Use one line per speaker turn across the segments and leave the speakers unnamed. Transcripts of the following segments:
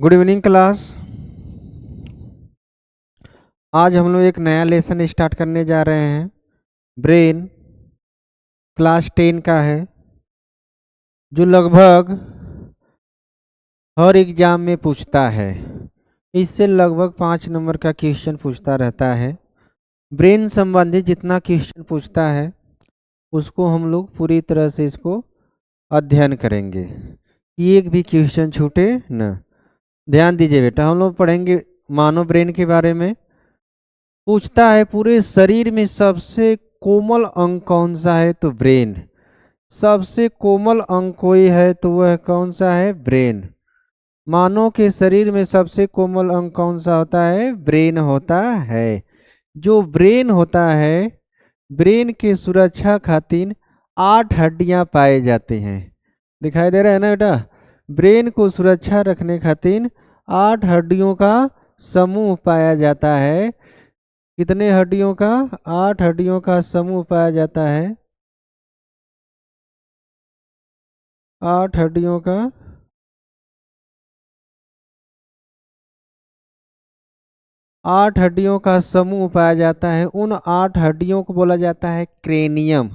Good evening class. आज हम लोग एक नया लेसन स्टार्ट करने जा रहे हैं। ब्रेन क्लास 10 का है, जो लगभग हर एग्जाम में पूछता है। इससे लगभग 5 नंबर का क्वेश्चन पूछता रहता है। ब्रेन संबंधी जितना क्वेश्चन पूछता है उसको हम लोग पूरी तरह से इसको अध्ययन करेंगे कि एक भी क्वेश्चन छूटे न। ध्यान दीजिए बेटा, हम लोग पढ़ेंगे मानव ब्रेन के बारे में। पूछता है पूरे शरीर में सबसे कोमल अंग कौन सा है, तो ब्रेन। सबसे कोमल अंग कोई है तो वह कौन सा है, ब्रेन। मानव के शरीर में सबसे कोमल अंग कौन सा होता है, ब्रेन होता है। जो ब्रेन होता है, ब्रेन की सुरक्षा खातिर 8 हड्डियां पाए जाते हैं। दिखाई दे रहा है ना बेटा। ब्रेन को सुरक्षा रखने खातिर 8 हड्डियों का समूह पाया जाता है। कितने हड्डियों का, 8 हड्डियों का समूह पाया जाता है। 8 हड्डियों का 8 हड्डियों का समूह पाया जाता है। उन 8 हड्डियों को बोला जाता है क्रेनियम।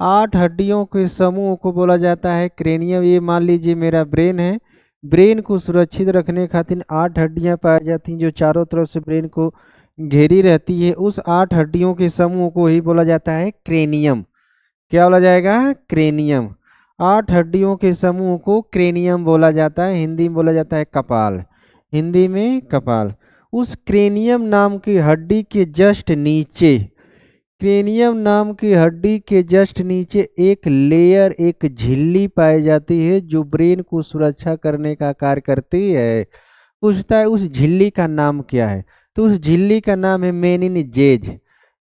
8 हड्डियों के समूह को बोला जाता है क्रेनियम। ये मान लीजिए मेरा ब्रेन है। ब्रेन को सुरक्षित रखने खातिर 8 हड्डियां पाई जाती हैं जो चारों तरफ से ब्रेन को घेरी रहती है। उस 8 हड्डियों के समूह को ही बोला जाता है क्रेनियम। क्या बोला जाएगा, क्रेनियम। 8 हड्डियों के समूह को क्रेनियम बोला जाता है। हिंदी में बोला जाता है कपाल। हिंदी में कपाल। उस क्रेनियम नाम की हड्डी के जस्ट नीचे, क्रेनियम नाम की हड्डी के जस्ट नीचे एक लेयर, एक झिल्ली पाई जाती है जो ब्रेन को सुरक्षा करने का कार्य करती है। पूछता है उस झिल्ली का नाम क्या है, तो उस झिल्ली का नाम है मेनिनजेज।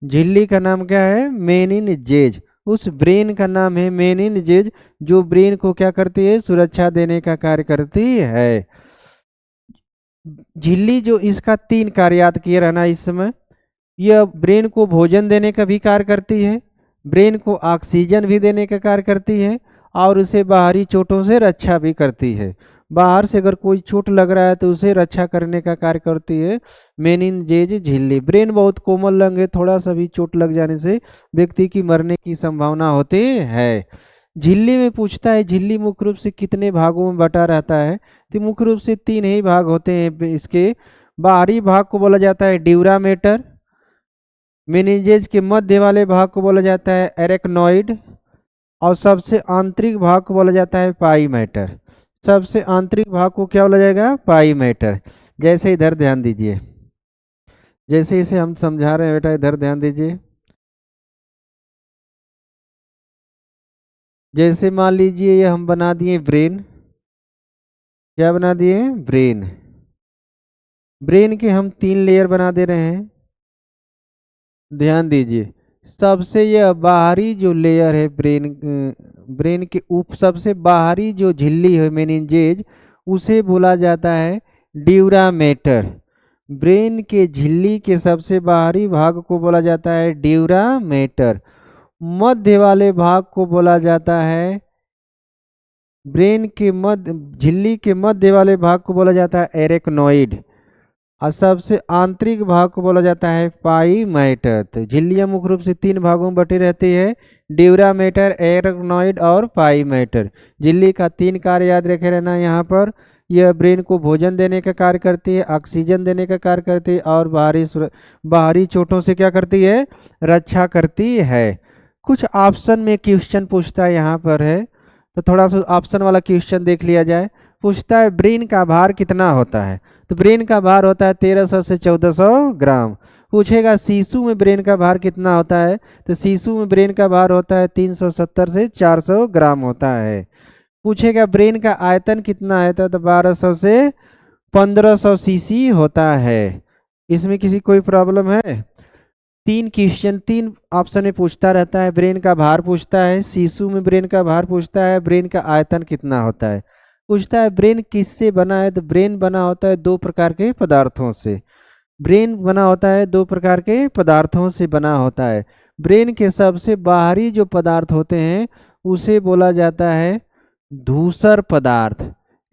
झिल्ली का नाम क्या है, मेनिनजेज। उस ब्रेन का नाम है मेनिनजेज, जो ब्रेन को क्या करती है, सुरक्षा देने का कार्य करती है। झिल्ली जो, इसका 3 कार्य याद किए रहना इस समय। यह ब्रेन को भोजन देने का भी कार्य करती है, ब्रेन को ऑक्सीजन भी देने का कार्य करती है, और उसे बाहरी चोटों से रक्षा भी करती है। बाहर से अगर कोई चोट लग रहा है तो उसे रक्षा करने का कार्य करती है मेनिनजेज झिल्ली। ब्रेन बहुत कोमल अंग है, थोड़ा सा भी चोट लग जाने से व्यक्ति की मरने की संभावना होती है। झिल्ली में पूछता है झिल्ली मुख्य रूप से कितने भागों में बटा रहता है, तो मुख्य रूप से 3 ही भाग होते हैं इसके। बाहरी भाग को बोला जाता है ड्यूरामेटर। मेनिनजेज के मध्य वाले भाग को बोला जाता है एरेक्नॉइड। और सबसे आंतरिक भाग को बोला जाता है पाई मैटर। सबसे आंतरिक भाग को क्या बोला जाएगा, पाई मैटर। जैसे इधर ध्यान दीजिए, जैसे इसे हम समझा रहे हैं बेटा, इधर ध्यान दीजिए। जैसे मान लीजिए ये हम बना दिए ब्रेन। क्या बना दिए, ब्रेन। ब्रेन के हम 3 लेयर बना दे रहे हैं। ध्यान दीजिए, सबसे यह बाहरी जो लेयर है ब्रेन के सबसे बाहरी जो झिल्ली है मेनिनजेज, उसे बोला जाता है ड्यूरामेटर। ब्रेन के झिल्ली के सबसे बाहरी भाग को बोला जाता है ड्यूरामेटर। मध्य वाले भाग को बोला जाता है, ब्रेन के मध्य, झिल्ली के मध्य वाले भाग को बोला जाता है एरेक्नॉइड। और सबसे आंतरिक भाग को बोला जाता है पाई मैटर। तो झिल्लियां मुख्य रूप से 3 भागों में बटी रहती है, ड्यूरामेटर, एरेक्नॉइड और पाई मैटर। झिल्ली का 3 कार्य याद रखे रहना यहाँ पर। यह ब्रेन को भोजन देने का कार्य करती है, ऑक्सीजन देने का कार्य करती है, और बाहरी चोटों से क्या करती है, रक्षा करती है। कुछ ऑप्शन में क्वेश्चन पूछता है यहाँ पर है, तो थोड़ा सा ऑप्शन वाला क्वेश्चन देख लिया जाए। पूछता है ब्रेन का भार कितना होता है, तो ब्रेन का भार होता है 1300 से 1400 ग्राम। पूछेगा शिशु में ब्रेन का भार कितना होता है, तो शिशु में ब्रेन का भार होता है 370 से 400 ग्राम होता है। पूछेगा ब्रेन का आयतन कितना है, तो 1200 से 1500 सीसी होता है। इसमें किसी कोई प्रॉब्लम है? 3 क्वेश्चन 3 ऑप्शन में पूछता रहता है। ब्रेन का भार पूछता है, शिशु में ब्रेन का भार पूछता है, ब्रेन का आयतन कितना होता है पूछता है। ब्रेन किससे बना है, तो ब्रेन बना होता है 2 प्रकार के पदार्थों से। ब्रेन बना होता है 2 प्रकार के पदार्थों से बना होता है। ब्रेन के सबसे बाहरी जो पदार्थ होते हैं उसे बोला जाता है धूसर पदार्थ।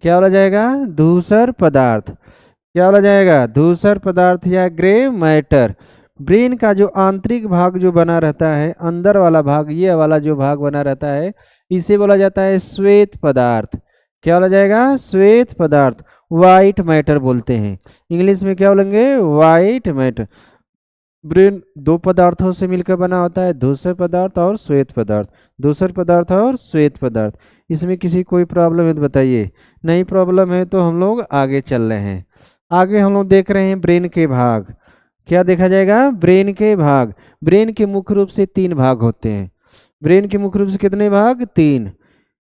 क्या बोला जाएगा? धूसर पदार्थ। क्या बोला जाएगा? धूसर पदार्थ या ग्रे मैटर। ब्रेन का जो आंतरिक भाग जो बना रहता है, अंदर वाला भाग, ये वाला जो भाग बना रहता है, इसे बोला जाता है श्वेत पदार्थ। क्या बोला जाएगा? श्वेत पदार्थ, वाइट मैटर बोलते हैं। इंग्लिश में क्या बोलेंगे? White matter. ब्रेन दो पदार्थों से मिलकर बना होता है, धूसर पदार्थ और श्वेत पदार्थ। धूसर पदार्थ और श्वेत पदार्थ। इसमें किसी कोई प्रॉब्लम है तो बताइए। नहीं प्रॉब्लम है तो हम लोग आगे चल रहे हैं। आगे हम लोग देख रहे हैं ब्रेन के भाग। क्या देखा जाएगा? ब्रेन के भाग। ब्रेन के मुख्य रूप से 3 भाग होते हैं। ब्रेन के मुख्य रूप से कितने भाग? 3।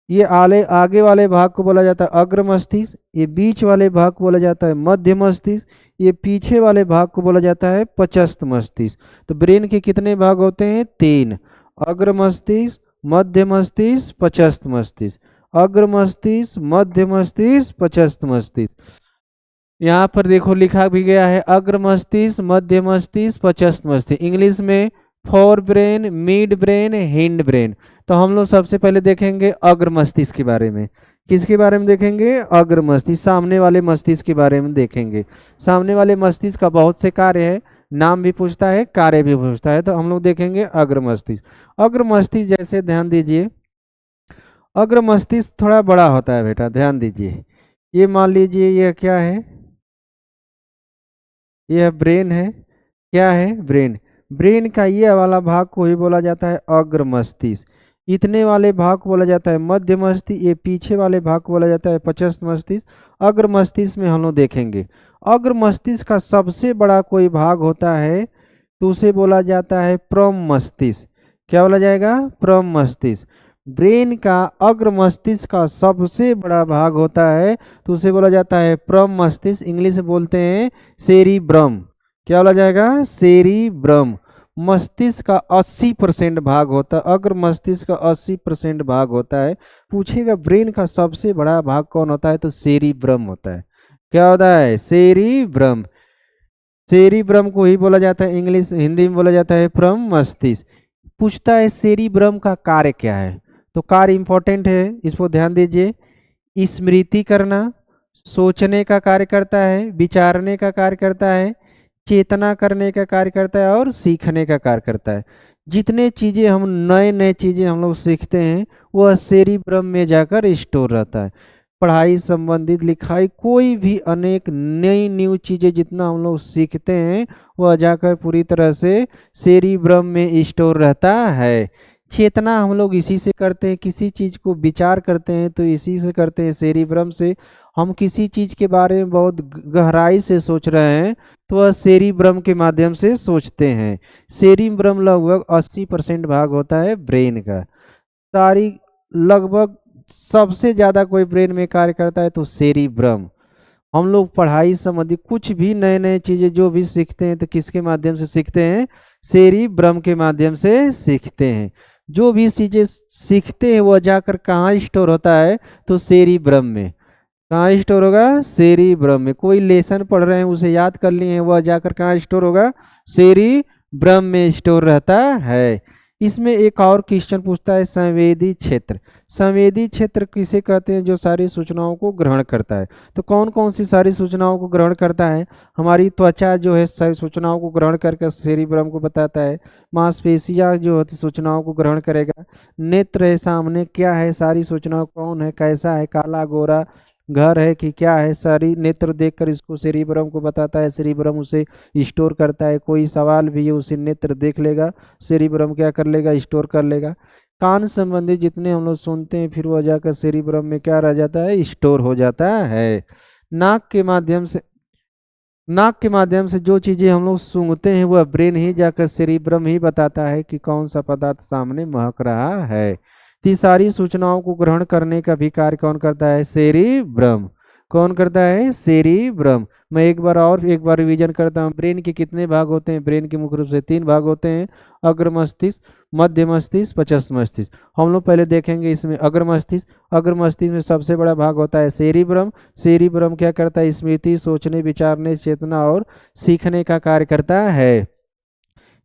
ये आगे वाले भाग को बोला जाता है अग्र मस्तिष्क, ये बीच वाले भाग को बोला जाता है मध्य मस्तिष्क, ये पीछे वाले भाग को बोला जाता है पचस्थ मस्तिष्क। तो ब्रेन के कितने भाग होते हैं? 3। अग्र मस्तिष्क, मध्य मस्तिष्क, पचस्थ मस्तिष्क। अग्र मस्तिष्क, मध्य मस्तिष्क, पचस्थ मस्तिष्क। यहाँ पर देखो लिखा भी गया है अग्र मस्तिष्क, मध्य मस्तिष्क, पचस्थ मस्तिष्क। इंग्लिश में fore brain, mid brain, hind brain. तो हम लोग सबसे पहले देखेंगे अग्र मस्तिष्क के बारे में। किसके बारे में देखेंगे? अग्र मस्तिष्क, सामने वाले मस्तिष्क के बारे में देखेंगे। सामने वाले मस्तिष्क का बहुत से कार्य है, नाम भी पूछता है, कार्य भी पूछता है। तो हम लोग देखेंगे अग्र मस्तिष्क। अग्र मस्तिष्क जैसे ध्यान दीजिए, अग्र मस्तिष्क थोड़ा बड़ा होता है बेटा, ध्यान दीजिए। ये मान लीजिए यह क्या है? यह ब्रेन है। क्या है? ब्रेन। ब्रेन का ये वाला भाग को ही बोला जाता है अग्र मस्तिष्क। इतने वाले भाग को बोला जाता है मध्य मस्तिष्क। ये पीछे वाले भाग को बोला जाता है पचस्थ मस्तिष्क। अग्र मस्तिष्क में हम लोग देखेंगे, अग्र मस्तिष्क का सबसे बड़ा कोई भाग होता है तो उसे बोला जाता है प्रम मस्तिष्क। क्या बोला जाएगा? प्रम मस्तिष्क। ब्रेन का अग्र मस्तिष्क का सबसे बड़ा भाग होता है तो उसे बोला जाता है प्रम मस्तिष्क। इंग्लिश में बोलते हैं सेरिब्रम। क्या बोला जाएगा? सेरिब्रम। मस्तिष्क का 80% भाग होता है, अग्र मस्तिष्क का 80% भाग होता है। पूछेगा ब्रेन का सबसे बड़ा भाग कौन होता है तो सेरिब्रम होता है। क्या होता है? सेरिब्रम। सेरिब्रम को ही बोला जाता है, इंग्लिश हिंदी में बोला जाता है प्रम मस्तिष्क। पूछता है सेरिब्रम का कार्य क्या है, तो कार्य इंपॉर्टेंट है, इस पर ध्यान दीजिए। स्मृति करना, सोचने का कार्य करता है, विचारने का कार्य करता है, चेतना करने का कार्य करता है और सीखने का कार्य करता है। जितने चीज़ें हम नए नए चीज़ें हम लोग सीखते हैं वह सेरिब्रम में जाकर स्टोर रहता है। पढ़ाई संबंधित, लिखाई, कोई भी अनेक नई न्यू चीज़ें जितना हम लोग सीखते हैं वह जाकर पूरी तरह से सेरिब्रम में स्टोर रहता है। चेतना हम लोग इसी से करते हैं, किसी चीज़ को विचार करते हैं तो इसी से करते हैं, सेरिब्रम से। हम किसी चीज़ के बारे में बहुत गहराई से सोच रहे हैं तो वह सेरिब्रम के माध्यम से सोचते हैं। सेरिब्रम लगभग 80% भाग होता है ब्रेन का। सारी लगभग सबसे ज़्यादा कोई ब्रेन में कार्य करता है तो सेरिब्रम। हम लोग पढ़ाई संबंधी कुछ भी नए नए चीज़ें जो भी सीखते हैं तो किसके माध्यम से सीखते हैं? सेरिब्रम के माध्यम से सीखते हैं। जो भी चीज़ें सीखते हैं वह जाकर कहाँ स्टोर होता है तो सेरिब्रम में। कहाँ स्टोर होगा? सेरिब्रम में। कोई लेसन पढ़ रहे हैं उसे याद कर लिए हैं, वह जाकर कहाँ स्टोर होगा? सेरिब्रम में स्टोर रहता है। इसमें एक और क्वेश्चन पूछता है संवेदी क्षेत्र। संवेदी क्षेत्र किसे कहते हैं? जो सारी सूचनाओं को ग्रहण करता है। तो कौन कौन सी सारी सूचनाओं को ग्रहण करता है? हमारी त्वचा जो है सारी सूचनाओं को ग्रहण करके सेरिब्रम को बताता है। मांसपेशियां जो होती सूचनाओं को ग्रहण करेगा। नेत्र है, सामने क्या है, सारी सूचनाओं, कौन है, कैसा है, काला गोरा, घर है कि क्या है, सारी नेत्र देखकर इसको सेरिब्रम को बताता है। सेरिब्रम उसे स्टोर करता है। कोई सवाल भी है उसे नेत्र देख लेगा, सेरिब्रम क्या कर लेगा? स्टोर कर लेगा। कान संबंधी जितने हम लोग सुनते हैं फिर वह जाकर सेरिब्रम में क्या रह जाता है? स्टोर हो जाता है। नाक के माध्यम से, नाक के माध्यम से जो चीज़ें हम लोग सूंघते हैं वह ब्रेन ही जाकर सेरिब्रम ही बताता है कि कौन सा पदार्थ सामने महक रहा है। तो ये सारी सूचनाओं को ग्रहण करने का भी कार्य कौन करता है? सेरिब्रम। कौन करता है? सेरिब्रम। मैं एक बार रिवीजन करता हूँ। ब्रेन के कितने भाग होते हैं? ब्रेन के मुख्य रूप से 3 भाग होते हैं, अग्र मस्तिष्क, मध्य मस्तिष्क, पचस्थ मस्तिष्क। हम लोग पहले देखेंगे इसमें अग्र मस्तिष्क। अग्र मस्तिष्क में सबसे बड़ा भाग होता है सेरिब्रम। सेरिब्रम क्या करता है? स्मृति, सोचने, विचारने, चेतना और सीखने का कार्य करता है।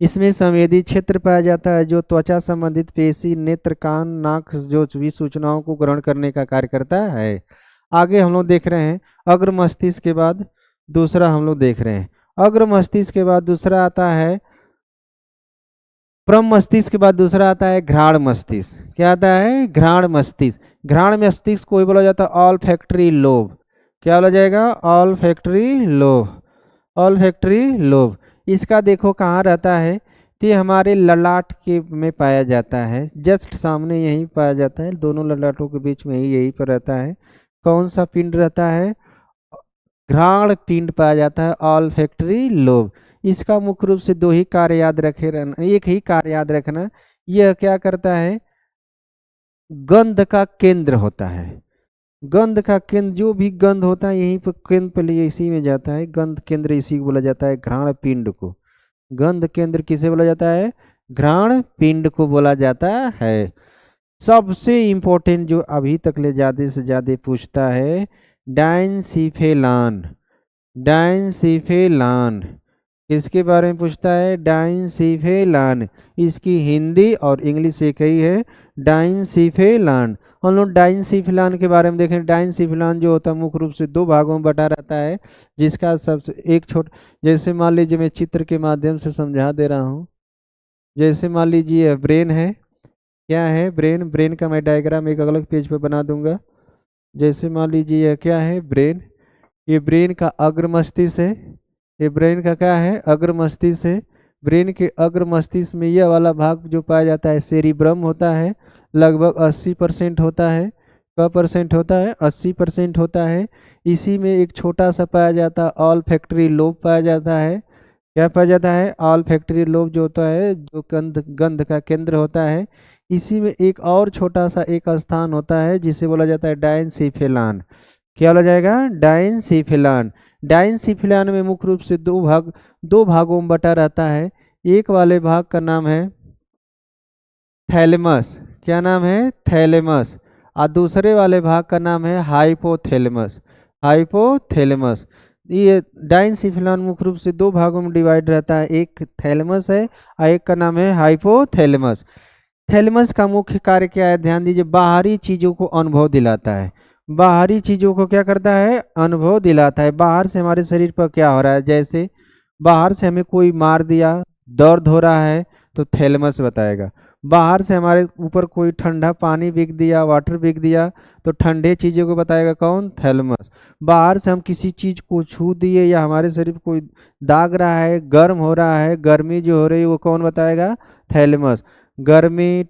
इसमें संवेदी क्षेत्र पाया जाता है जो त्वचा संबंधित पेशी, नेत्र, कान, नाक जो भी सूचनाओं को ग्रहण करने का कार्य करता है। आगे हम लोग देख रहे हैं अग्र मस्तिष्क के बाद दूसरा हम लोग देख रहे हैं, अग्र मस्तिष्क के बाद दूसरा आता है परम मस्तिष्क के बाद दूसरा आता है घ्राण मस्तिष्क। क्या आता है? घ्राण मस्तिष्क। घ्राण मस्तिष्क को बोला जाता है ऑल फैक्ट्री लोब। क्या बोला जाएगा? All factory lobe. All factory lobe. इसका देखो कहाँ रहता है, तो ये हमारे ललाट के में पाया जाता है, जस्ट सामने यहीं पाया जाता है, दोनों ललाटों के बीच में ही यहीं पर रहता है। कौन सा पिंड रहता है? घ्राण पिंड पाया जाता है, ऑल फैक्ट्री लोब। इसका मुख्य रूप से दो ही कार्य याद रखे रहना, एक ही कार्य याद रखना। यह क्या करता है? गंध का केंद्र होता है। गंध का केंद्र, जो भी गंध होता है यहीं पर केंद्र पे लिए इसी में जाता है। गंध केंद्र इसी को बोला जाता है, घ्राण पिंड को। गंध केंद्र किसे बोला जाता है? घ्राण पिंड को बोला जाता है। सबसे इंपॉर्टेंट जो अभी तक ले ज्यादा से ज्यादा पूछता है, डायनसिफेलान। डायनसिफेलान किसके बारे में पूछता है? डायनसिफेलान। इसकी हिंदी और इंग्लिश एक ही है, डायनसिफेलान। हम लोग डायनसिफेलान के बारे में देखें। डायनसिफेलान जो होता है मुख्य रूप से दो भागों में बटा रहता है, जिसका सबसे एक जैसे मान लीजिए मैं चित्र के माध्यम से समझा दे रहा हूँ। जैसे मान लीजिए ब्रेन है, क्या है? ब्रेन। ब्रेन का मैं डायग्राम एक अलग पेज पे बना दूंगा। जैसे मान लीजिए यह क्या है? ब्रेन। ये ब्रेन का अग्र मस्तिष्क है। ये ब्रेन का क्या है? अग्र मस्तिष्क है। ब्रेन के अग्र मस्तिष्क में यह वाला भाग जो पाया जाता है सेरिब्रम होता है, लगभग 80% होता है। क्या परसेंट होता है? 80% होता है। इसी में एक छोटा सा पाया जाता है ऑल फैक्ट्री लोब पाया जाता है। क्या पाया जाता है? ऑल फैक्ट्री लोब जो होता है, जो गंध का केंद्र होता है। इसी में एक और छोटा सा एक स्थान होता है जिसे बोला जाता है डायनसिफेलान। क्या बोला जाएगा? डायनसिफेलान। डायनसिफेलान में मुख्य रूप से दो भागों में बटा रहता है। एक वाले भाग का नाम है थैलेमस। क्या नाम है? थैलेमस। और दूसरे वाले भाग का नाम है हाइपोथैलेमस। हाइपोथैलेमस। ये डायनसिफेलान मुख्य रूप से दो भागों में डिवाइड रहता है, एक थैलेमस है और एक का नाम है हाइपोथैलेमस। थैलेमस का मुख्य कार्य क्या है? ध्यान दीजिए, बाहरी चीजों को अनुभव दिलाता है। बाहरी चीजों को क्या करता है? अनुभव दिलाता है। बाहर से हमारे शरीर पर क्या हो रहा है, जैसे बाहर से हमें कोई मार दिया, दर्द हो रहा है, तो थैलेमस बताएगा। बाहर से हमारे ऊपर कोई ठंडा पानी बिक दिया, वाटर बिक दिया, तो ठंडे चीज़ों को बताएगा कौन? थैलेमस। बाहर से हम किसी चीज़ को छू दिए या हमारे शरीर पर कोई दाग रहा है, गर्म हो रहा है, गर्मी जो हो रही है, वो कौन बताएगा? थैलेमस। गर्मी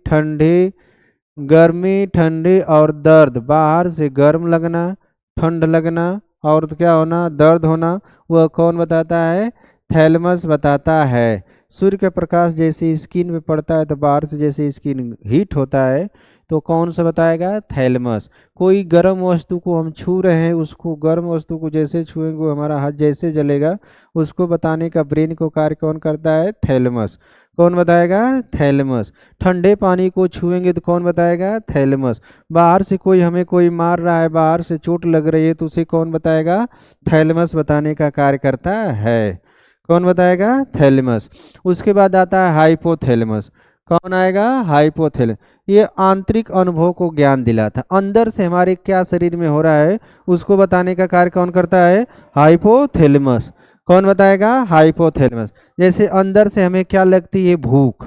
ठंडी और दर्द, बाहर से गर्म लगना, ठंड लगना और क्या होना? दर्द होना, वह कौन बताता है? थैलेमस बताता है। सूर्य का प्रकाश जैसे स्किन पे पड़ता है तो बाहर से जैसे स्किन हीट होता है, तो कौन सा बताएगा? थैलेमस। कोई गर्म वस्तु को हम छू रहे हैं, उसको गर्म वस्तु को जैसे छुएंगे हमारा हाथ जैसे जलेगा, उसको बताने का ब्रेन को कार्य कौन करता है? थैलेमस। कौन बताएगा? थैलेमस। ठंडे पानी को छुएंगे तो कौन बताएगा? थैलेमस। बाहर से हमें कोई मार रहा है, बाहर से चोट लग रही है, तो उसे कौन बताएगा? थैलेमस बताने का कार्य करता है। कौन बताएगा? थैलेमस। उसके बाद आता है हाइपोथैलेमस। कौन आएगा? हाइपोथैलेमस। ये आंतरिक अनुभव को ज्ञान दिलाता है, अंदर से हमारे क्या शरीर में हो रहा है उसको बताने का कार्य कौन करता है? हाइपोथैलेमस। कौन बताएगा? हाइपोथैलेमस। जैसे अंदर से हमें क्या लगती है? भूख।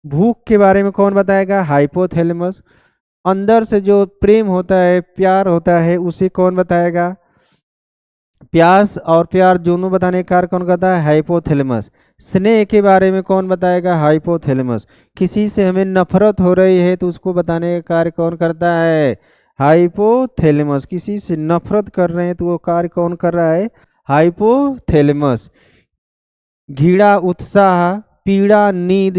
भूख के बारे में कौन बताएगा? हाइपोथैलेमस। अंदर से जो प्रेम होता है, प्यार होता है, उसे कौन बताएगा? प्यास और प्यार दोनों बताने का कार्य कौन करता है? हाइपोथैलेमस। स्नेह के बारे में कौन बताएगा? हाइपोथैलेमस। किसी से हमें नफरत हो रही है तो उसको बताने का कार्य कौन करता है? हाइपोथैलेमस। किसी से नफरत कर रहे हैं तो वो कार्य कौन कर रहा है? हाइपोथैलेमस। घृणा, उत्साह, पीड़ा, नींद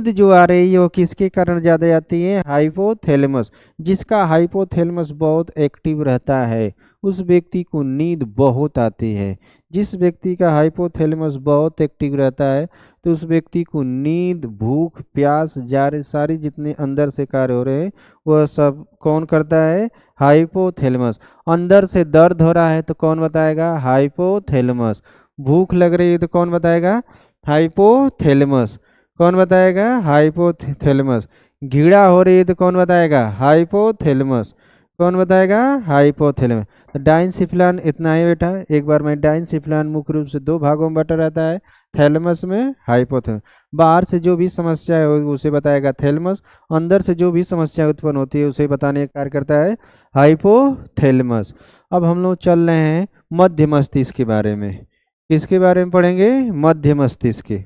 जो आ रही है वो किसके कारण ज्यादा आती है? हाइपोथैलेमस। जिसका हाइपोथैलेमस बहुत एक्टिव रहता है उस व्यक्ति को नींद बहुत आती है। जिस व्यक्ति का हाइपोथैलेमस बहुत एक्टिव रहता है तो उस व्यक्ति को नींद, भूख, प्यास, जार सारी जितने अंदर से कार्य हो रहे हैं वह सब कौन करता है? हाइपोथैलेमस। अंदर से दर्द हो रहा है तो कौन बताएगा? हाइपोथैलेमस। भूख लग रही है तो कौन बताएगा? हाइपोथैलेमस। कौन बताएगा? हाइपोथैलेमस। घृणा हो रही है तो कौन बताएगा? हाइपोथैलेमस। कौन बताएगा? हाइपोथैलेमस। तो डाइनसिफिलान इतना है बेटा। एक बार में डाइनसिफिलान मुख्य रूप से दो भागों में बटा रहता है, थैलेमस में, हाइपोथैलेमस। बाहर से जो भी समस्या है उसे बताएगा थैलेमस, अंदर से जो भी समस्या उत्पन्न होती है उसे बताने का कार्य करता है हाइपोथैलेमस। अब हम लोग चल रहे हैं मध्य मस्तिष्क के बारे में। किसके बारे में पढ़ेंगे? मध्य मस्तिष्क के।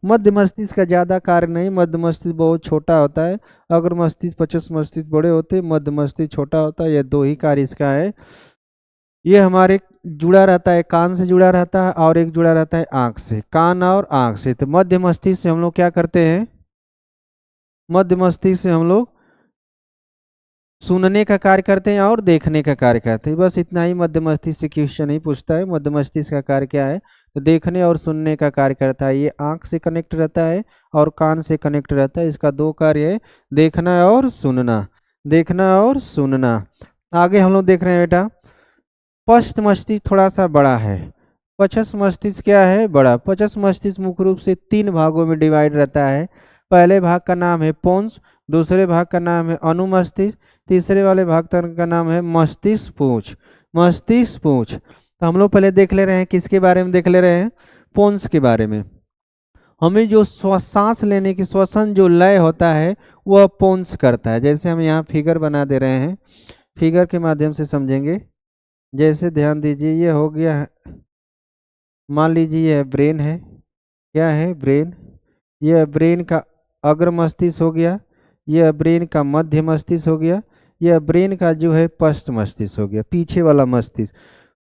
मध्य मस्तिष्क का ज़्यादा कार्य नहीं, मध्य मस्तिष्क बहुत छोटा होता है। अगर मस्तिष्क 25 मस्तिष्क बड़े होते, मध्य मस्तिष्क छोटा होता है। यह दो ही कार्य इसका है। ये हमारे जुड़ा रहता है, कान से जुड़ा रहता है और एक जुड़ा रहता है आँख से, कान और आँख से। तो मध्य मस्तिष्क से हम लोग क्या करते हैं? मध्य मस्तिष्क से हम लोग सुनने का कार्य करते हैं और देखने का कार्य करते हैं। बस इतना ही मध्य मस्तिष्क से क्वेश्चन नहीं पूछता है। मध्य मस्तिष्क का कार्य क्या है? तो देखने और सुनने का कार्य करता है। ये आँख से कनेक्ट रहता है और कान से कनेक्ट रहता है। इसका दो कार्य है, देखना और सुनना, देखना और सुनना। आगे हम लोग देख रहे हैं बेटा, पश्च मस्तिष्क थोड़ा सा बड़ा है। पचस मस्तिष्क क्या है? बड़ा। पचस मस्तिष्क मुख्य रूप से तीन भागों में डिवाइड रहता है। पहले भाग का नाम है पोन्स, दूसरे भाग का नाम है अनुमस्तिष्क, तीसरे वाले भाग का नाम है मस्तिष्क पूंछ। मस्तिष्क पूंछ। तो हम लोग पहले देख ले रहे हैं, किसके बारे में देख ले रहे हैं? पोन्स के बारे में। हमें जो सांस लेने की श्वसन जो लय होता है वह पोन्स करता है। जैसे हम यहाँ फिगर बना दे रहे हैं, फिगर के माध्यम से समझेंगे। जैसे ध्यान दीजिए, ये हो गया है, मान लीजिए यह ब्रेन है। क्या है? ब्रेन। यह ब्रेन का अग्र मस्तिष्क हो गया, यह ब्रेन का मध्य मस्तिष्क हो गया, यह ब्रेन का जो है पश्च मस्तिष्क हो गया, पीछे वाला मस्तिष्क।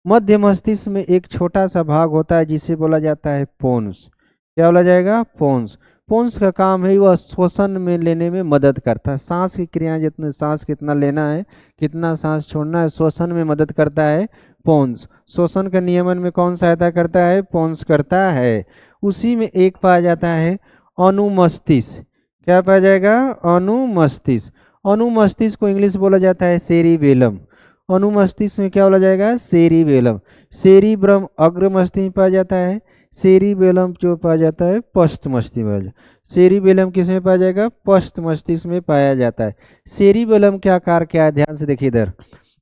मध्य मस्तिष्क में एक छोटा सा भाग होता है जिसे बोला जाता है पोन्स। क्या बोला जाएगा? पोन्स। पोन्स का काम है वह श्वसन में लेने में मदद करता है। सांस की क्रियाएं, जितने सांस कितना लेना है, कितना सांस छोड़ना है, श्वसन में मदद करता है पोन्स। श्वसन के नियमन में कौन सहायता करता है? पोन्स करता है। उसी में एक पाया जाता है अनुमस्तिष्क। क्या पाया जाएगा? अनुमस्तिष्क। अनुमस्तिष्क को इंग्लिश बोला जाता है सेरिबेलम। अनुमस्तिष्क में क्या बोला जाएगा? सेरिबेलम। सेरिब्रम अग्र मस्तिष्क में पाया जाता है, सेरिबेलम जो पाया जाता है पश्च मस्तिष्क में पाया जाता है। सेरिबेलम किस में पाया जाएगा? पश्च मस्तिष्क में पाया जाता है। सेरिबेलम क्या कार्य क्या है? ध्यान से देखिए इधर,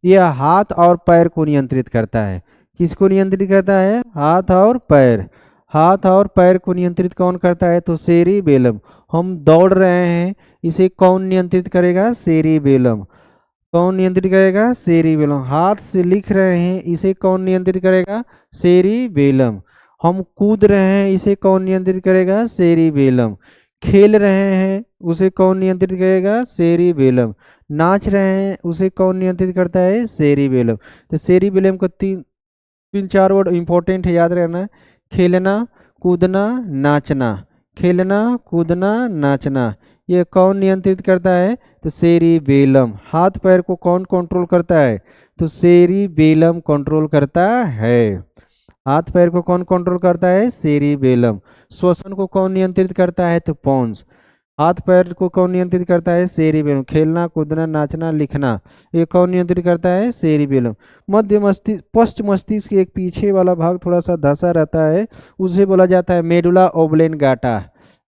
यह हाथ और पैर को नियंत्रित करता है। किसको नियंत्रित करता है? हाथ और पैर। हाथ और पैर को नियंत्रित कौन करता है? तो सेरिबेलम। हम दौड़ रहे हैं, इसे कौन नियंत्रित करेगा? सेरिबेलम। कौन नियंत्रित करेगा? सेरिबेलम। हाथ से लिख रहे हैं, इसे कौन नियंत्रित करेगा? सेरिबेलम। हम कूद रहे हैं, इसे कौन नियंत्रित करेगा? सेरिबेलम। खेल रहे हैं, उसे कौन नियंत्रित करेगा? सेरिबेलम। नाच रहे हैं, उसे कौन नियंत्रित करता है? सेरिबेलम। तो सेरिबेलम को तीन तीन चार वर्ड इंपॉर्टेंट है, याद रहना। खेलना, कूदना, नाचना। खेलना, कूदना, नाचना, ये कौन नियंत्रित करता है? तो सेरिबेलम। हाथ पैर को कौन कंट्रोल करता है? तो सेरिबेलम कंट्रोल करता है। हाथ पैर को कौन कंट्रोल करता है? सेरिबेलम। श्वसन को कौन नियंत्रित करता है? तो पोन्स। हाथ पैर को कौन नियंत्रित करता है? सेरिबेलम। खेलना, कूदना, नाचना, लिखना, ये कौन नियंत्रित करता है? सेरिबेलम। मध्य मस्तिष्क, पश्च मस्तिष्क के एक पीछे वाला भाग थोड़ा सा धंसा रहता है, उसे बोला जाता है मेडुला ओब्लेंगाटा।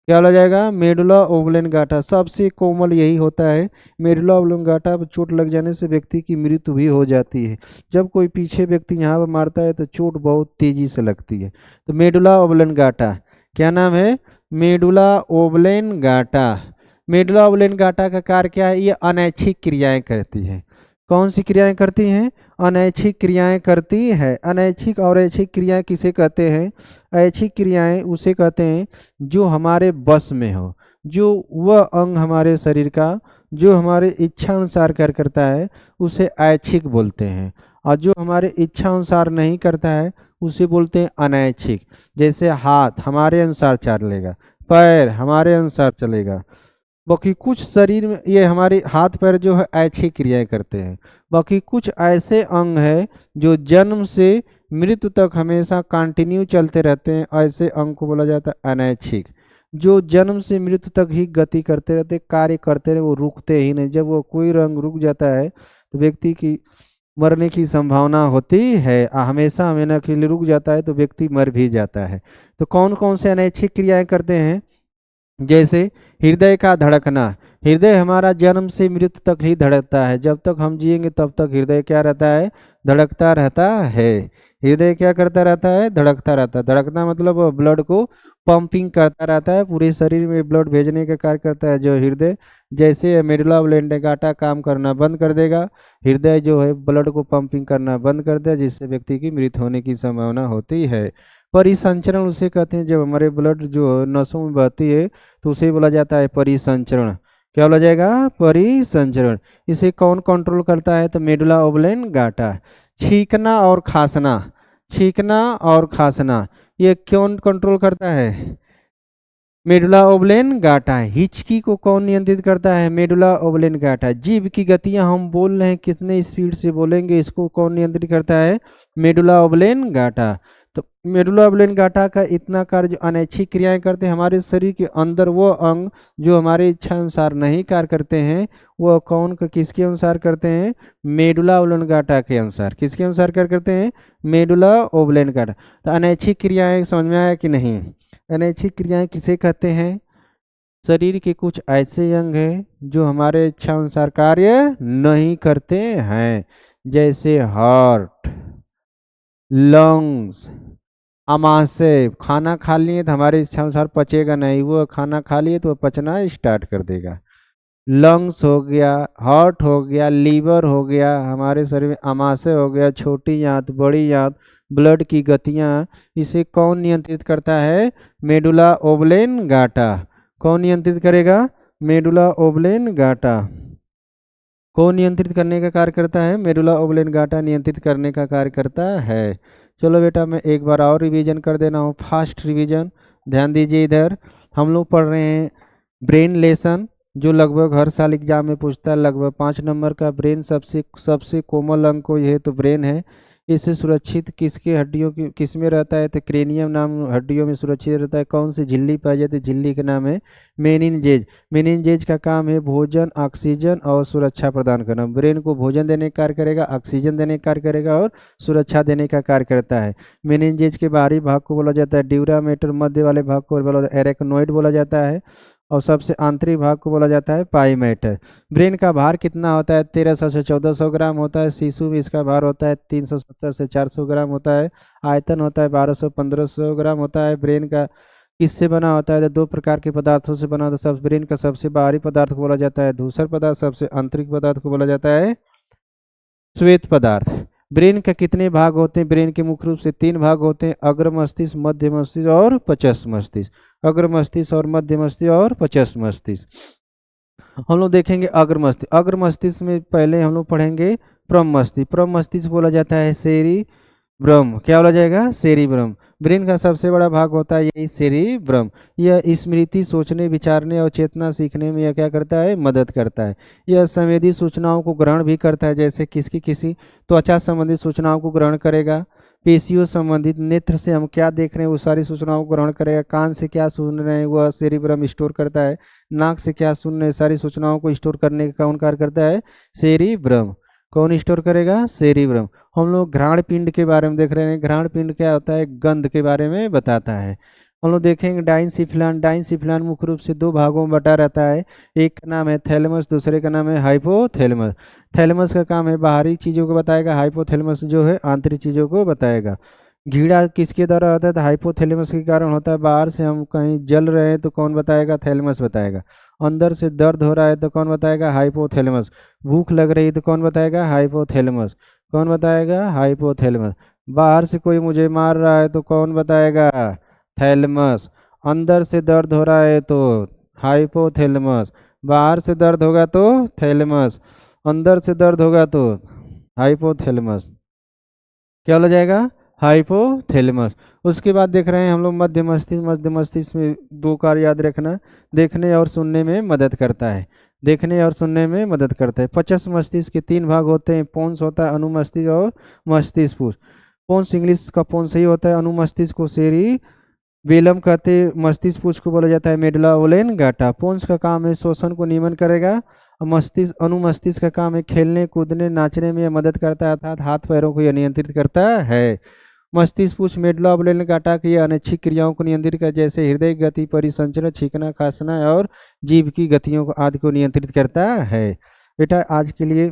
क्या बोला जाएगा? मेडुला ओब्लेंगाटा। सबसे कोमल यही होता है। मेडुला ओब्लेंगाटा पर चोट लग जाने से व्यक्ति की मृत्यु भी हो जाती है। जब कोई पीछे व्यक्ति यहाँ पर मारता है तो चोट बहुत तेजी से लगती है। तो मेडुला ओब्लेंगाटा, क्या नाम है? मेडुला ओब्लेंगाटा। मेडुला ओब्लेंगाटा का कार्य क्या है? ये अनैच्छिक क्रियाएं करती है। कौन सी क्रियाएं करती हैं? अनैच्छिक क्रियाएं करती है। अनैच्छिक और ऐच्छिक क्रियाएं किसे कहते हैं? ऐच्छिक क्रियाएं उसे कहते हैं जो हमारे बस में हो, जो वह अंग हमारे शरीर का जो हमारे इच्छा अनुसार कार्य करता है उसे ऐच्छिक बोलते हैं, और जो हमारे इच्छा अनुसार नहीं करता है उसे बोलते हैं अनैच्छिक। जैसे हाथ हमारे अनुसार चलेगा, पैर हमारे अनुसार चलेगा। बाकी कुछ शरीर में ये हमारे हाथ पैर जो है ऐच्छिक क्रियाएं करते हैं। बाकी कुछ ऐसे अंग है जो जन्म से मृत्यु तक हमेशा कंटिन्यू चलते रहते हैं, ऐसे अंग को बोला जाता है अनैच्छिक। जो जन्म से मृत्यु तक ही गति करते रहते, कार्य करते रहे, वो रुकते ही नहीं। जब वो कोई रंग रुक जाता है तो व्यक्ति की मरने की संभावना होती है। हमेशा हमेशा के लिए रुक जाता है तो व्यक्ति मर भी जाता है। तो कौन कौन से अनैच्छिक क्रियाएं करते हैं? जैसे हृदय का धड़कना, हृदय हमारा जन्म से मृत्यु तक ही धड़कता है, जब तक हम जिएंगे तब तक हृदय क्या रहता है, धड़कता रहता है। हृदय क्या करता रहता है, धड़कता रहता है। धड़कना मतलब ब्लड को पंपिंग करता रहता है, पूरे शरीर में ब्लड भेजने का कार्य करता है जो हृदय। जैसे मेडुला ऑब्लेंगेटा काम करना बंद कर देगा, हृदय जो है ब्लड को पंपिंग करना बंद कर देगा, जिससे व्यक्ति की मृत्यु होने की संभावना होती है। परिसंचरण उसे कहते हैं जब हमारे ब्लड जो नसों में बहती है तो उसे बोला जाता है परिसंचरण। क्या बोला जाएगा, परिसंचरण। इसे कौन कंट्रोल करता है, तो मेडुला ऑब्लेंगेटा। छींकना और खांसना, छींकना और खांसना ये कौन कंट्रोल करता है, मेडुला ऑब्लेंगेटा। हिचकी को कौन नियंत्रित करता है, मेडुला ऑब्लेंगेटा। जीभ की गतियां हम बोल रहे हैं कितने स्पीड से बोलेंगे, इसको कौन नियंत्रित करता है, मेडुला ऑब्लेंगेटा। तो मेडुला ऑब्लेंगेटा का इतना कार्य जो अनैच्छिक क्रियाएं करते हैं हमारे शरीर के अंदर, वो अंग जो हमारे इच्छा अनुसार नहीं कार्य करते हैं, वो कौन किसके अनुसार करते हैं, मेडुला ऑब्लेंगेटा के अनुसार। किसके अनुसार कार्य करते हैं, मेडुला ऑब्लेंगेटा। तो अनैच्छिक क्रियाएं समझ में आया कि नहीं। अनैच्छिक क्रियाएं किसे कहते हैं, शरीर के कुछ ऐसे अंग हैं जो हमारे इच्छा अनुसार कार्य नहीं करते हैं, जैसे हार्ट, लंग्स, आमाशय। खाना खा लिए तो हमारे इच्छा अनुसार पचेगा नहीं, वो खाना खा लिए तो पचना स्टार्ट कर देगा। लंग्स हो गया, हार्ट हो गया, लीवर हो गया, हमारे शरीर में आमाशय हो गया, छोटी आंत, बड़ी आंत, ब्लड की गतियां, इसे कौन नियंत्रित करता है, मेडुला ऑब्लेंगेटा। कौन नियंत्रित करेगा, मेडुला ऑब्लेंगेटा। कौन नियंत्रित करने का कार्य करता है, मेडुला ऑब्लेंगेटा नियंत्रित करने का कार्य करता है। चलो बेटा मैं एक बार और रिवीजन कर देना हूँ, फास्ट रिवीजन। ध्यान दीजिए इधर, हम लोग पढ़ रहे हैं ब्रेन लेसन, जो लगभग हर साल एग्जाम में पूछता है, लगभग 5 नंबर का। ब्रेन सबसे सबसे कोमल अंग को यह तो ब्रेन है। इससे सुरक्षित किसके हड्डियों की किस में रहता है, तो क्रेनियम नाम हड्डियों में सुरक्षित रहता है। कौन सी झिल्ली पाई जाती है, झिल्ली का नाम है मेनिनजेज। मेनिनजेज का काम है भोजन, ऑक्सीजन और सुरक्षा प्रदान करना। ब्रेन को भोजन देने का कार्य करेगा, ऑक्सीजन देने का कार्य करेगा और सुरक्षा देने का कार्य करता है। मेनिनजेज के बाहरी भाग को बोला जाता है ड्यूरामेटर, मध्य वाले भाग को बोला जाता है एरेक्नोइड बोला जाता है, और सबसे आंतरिक भाग को बोला जाता है पाईमेटर। ब्रेन का भार कितना होता है, 1300 से 1400 ग्राम होता है। शिशु में इसका भार होता है 370 से 400 ग्राम होता है। आयतन होता है 1200-1500 ग्राम होता है। ब्रेन का किससे बना होता है, तो 2 प्रकार के पदार्थों से बना होता है। सब ब्रेन का सबसे बाहरी पदार्थ को बोला जाता है धूसर पदार्थ, सबसे आंतरिक पदार्थ को बोला जाता है श्वेत पदार्थ। ब्रेन के कितने भाग होते हैं, ब्रेन के मुख्य रूप से 3 भाग होते हैं, अग्र मस्तिष्क, मध्य मस्तिष्क और पश्च मस्तिष्क। अग्र मस्तिष्क और मध्य मस्तिष्क और पश्च मस्तिष्क। हम लोग देखेंगे अग्र मस्तिष्क। अग्र मस्तिष्क में पहले हम लोग पढ़ेंगे प्रम मस्तिष्क। प्रम मस्तिष्क बोला जाता है सेरिब्रम। क्या बोला जाएगा, सेरिब्रम। ब्रेन का सबसे बड़ा भाग होता है यही सेरिब्रम। यह स्मृति, सोचने, विचारने और चेतना सीखने में यह क्या करता है, मदद करता है। यह संवेदी सूचनाओं को ग्रहण भी करता है, जैसे किसी त्वचा संबंधित सूचनाओं को ग्रहण करेगा, पेशियों संबंधित, नेत्र से हम क्या देख रहे हैं वो सारी सूचनाओं को ग्रहण करेगा, कान से क्या सुन रहे हैं वह सेरिब्रम स्टोर करता है, नाक से क्या सुन रहे हैं सारी सूचनाओं को स्टोर करने का कौन कार्य करता है, सेरिब्रम। कौन स्टोर करेगा, सेरिब्रम। हम लोग घ्राण पिंड के बारे में देख रहे हैं। घ्राण पिंड क्या होता है, गंध के बारे में बताता है। हम लोग देखेंगे डाइनसिफ्लान। डाइनसिफ्लान मुख्य रूप से 2 भागों में बटा रहता है, एक का नाम है थैलेमस, दूसरे का नाम है हाइपोथैलेमस। थैलेमस का काम है बाहरी चीज़ों को बताएगा, हाइपोथैलेमस जो है आंतरिक चीज़ों को बताएगा। घीड़ा किसके द्वारा होता है, तो हाइपोथैलेमस के कारण होता है। बाहर से हम कहीं जल रहे हैं तो कौन बताएगा, थैलेमस बताएगा। अंदर से दर्द हो रहा है तो कौन बताएगा, हाइपोथैलेमस। भूख लग रही है तो कौन बताएगा, हाइपोथैलेमस। कौन बताएगा, हाइपोथैलेमस। बाहर से कोई मुझे मार रहा है तो कौन बताएगा, थैलेमस। अंदर से दर्द हो रहा है तो हाइपोथैलेमस, बाहर से दर्द होगा तो थैलेमस, अंदर से दर्द होगा तो हाइपोथैलेमस। क्या हो जाएगा, हाइपोथैलेमस। उसके बाद देख रहे हैं हम लोग मध्य मस्तिष्क। मध्य मस्तिष्क में 2 कार्य याद रखना, देखने और सुनने में मदद करता है, देखने और सुनने में मदद करता है। पश्च मस्तिष्क के 3 भाग होते हैं, पोन्स होता है, अनुमस्तिष्क और मस्तिष्क पुंज। पोन्स इंग्लिश का पोन्स सही होता है, अनुमस्तिष्क को सेरिबेलम कहते, मस्तिष्क पुंज को बोला जाता है मेडुला ऑब्लेंगेटा। पोन्स का काम है श्वसन को नियमन करेगा, मस्तिष्क अनुमस्तिष्क का काम है खेलने, कूदने, नाचने में यह मदद करता है, अर्थात हाथ पैरों को यह नियंत्रित करता है। मस्तिष्क पुष्प मेडुला ऑब्लोंगेटा की अनैच्छिक क्रियाओं को नियंत्रित कर, जैसे हृदय की गति, परिसंचरण, छींकना खांसना और जीभ की गतियों को आदि को नियंत्रित करता है। बेटा आज के लिए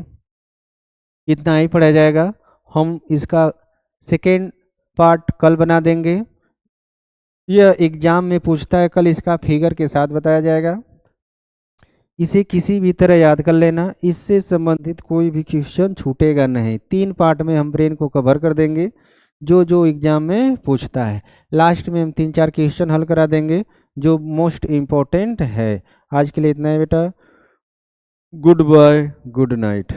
इतना ही पढ़ा जाएगा। हम इसका सेकेंड पार्ट कल बना देंगे। यह एग्जाम में पूछता है, कल इसका फिगर के साथ बताया जाएगा। इसे किसी भी तरह याद कर लेना, इससे संबंधित कोई भी क्वेश्चन छूटेगा नहीं। 3 पार्ट में हम ब्रेन को कवर कर देंगे जो जो एग्जाम में पूछता है। लास्ट में हम 3-4 क्वेश्चन हल करा देंगे जो मोस्ट इम्पोर्टेंट है। आज के लिए इतना है बेटा। Goodbye, good night.